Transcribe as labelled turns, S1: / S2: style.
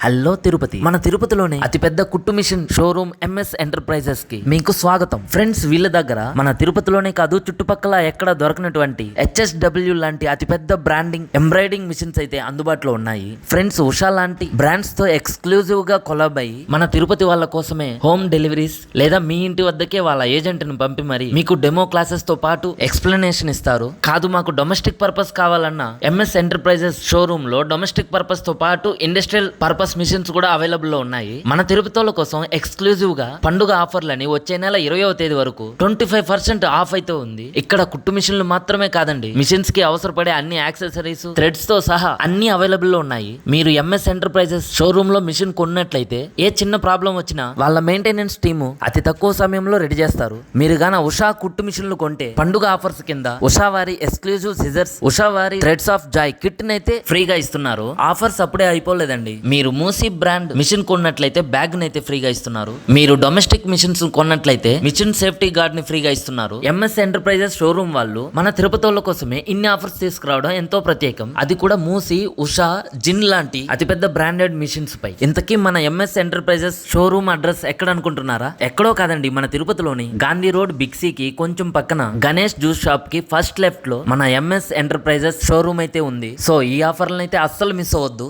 S1: Hello Tirupati. మన తిరుపతిలోనే అతిపెద్ద కుట్టు మిషన్ షోరూమ్ ఎంఎస్ ఎంటర్ప్రైజెస్ కి మీకు స్వాగతం. ఫ్రెండ్స్, వీళ్ళ దగ్గర మన తిరుపతిలోనే కాదు చుట్టుపక్కల ఎక్కడ దొరకనటువంటి HSW లాంటి అతిపెద్ద బ్రాండింగ్ ఎంబ్రాయిడింగ్ మిషన్స్ అయితే అందుబాటులో ఉన్నాయి. ఫ్రెండ్స్, ఉషా లాంటి బ్రాండ్స్ తో ఎక్స్క్లూజివ్ గా కొలాబ్ అయ్యి మన తిరుపతి వాళ్ళ కోసమే హోమ్ డెలివరీస్ లేదా మీ ఇంటి వద్దకే వాళ్ళ ఏజెంట్ ని పంపి మరి మీకు డెమో క్లాసెస్ తో పాటు ఎక్స్ప్లెనేషన్ ఇస్తారు. కాదు, మాకు డొమెస్టిక్ పర్పస్ కావాలన్నా ఎంఎస్ ఎంటర్ప్రైజెస్ షోరూమ్ లో డొమెస్టిక్ పర్పస్ తో పాటు ఇండస్ట్రియల్ పర్పస్ మిషన్స్ కూడా అవైలబుల్ లో ఉన్నాయి. మన తిరుపతిల కోసం ఎక్స్క్లూజివ్ గా పండుగ ఆఫర్లని వచ్చే నెల 20వ తేదీ వరకు 25% ఆఫ్ అయితే ఉంది. ఇక్కడ కుట్టు మిషన్లు మాత్రమే కాదండి, మిషన్స్ కి అవసరపడే అన్ని యాక్సెసరీస్ థ్రెడ్స్ తో సహా అన్ని అవైలబుల్ లో ఉన్నాయి. మీరు ఎంఎస్ ఎంటర్ప్రైజెస్ షోరూమ్ లో మిషన్ కొన్నట్లయితే ఏ చిన్న ప్రాబ్లం వచ్చినా వాళ్ళ మెయింటెనెన్స్ టీము అతి తక్కువ సమయంలో రెడీ చేస్తారు. మీరు గాన ఉషా కుట్టు మిషన్లు కొంటే పండుగ ఆఫర్స్ కింద ఉషా వారి ఎక్స్క్లూజివ్ సిజర్స్, ఉషా వారి థ్రెడ్స్ ఆఫ్ జాయ్ కిట్ నైతే ఫ్రీగా ఇస్తున్నారు. ఆఫర్స్ అప్పుడే అయిపోలేదండి. మీరు మూసీ బ్రాండ్ మిషన్ కొన్నట్లయితే బ్యాగ్ నైతే ఫ్రీగా ఇస్తున్నారు. మీరు డొమెస్టిక్ మిషన్స్ కొన్నట్లయితే మిషన్ సేఫ్టీ గార్డ్ ని ఫ్రీగా ఇస్తున్నారు. ఎంఎస్ ఎంటర్ప్రైజెస్ షోరూమ్ వాళ్ళు మన తిరుపతిల కోసమే ఇన్ని ఆఫర్స్ తీసుకురావడం ఎంతో ప్రత్యేకం. అది కూడా మూసీ, ఉషా, జిన్ లాంటి అతిపెద్ద బ్రాండెడ్ మిషన్స్ పై. ఇంతకీ మన ఎంఎస్ ఎంటర్ప్రైజెస్ షోరూమ్ అడ్రస్ ఎక్కడ అనుకుంటున్నారా? ఎక్కడో కాదండి, మన తిరుపతిలోని గాంధీ రోడ్ బిగ్సీకి కొంచెం పక్కన గణేష్ జ్యూస్ షాప్ కి ఫస్ట్ లెఫ్ట్ లో మన ఎంఎస్ ఎంటర్ప్రైజెస్ షోరూమ్ అయితే ఉంది. సో ఈ ఆఫర్లను అయితే అస్సలు మిస్ అవ్వద్దు.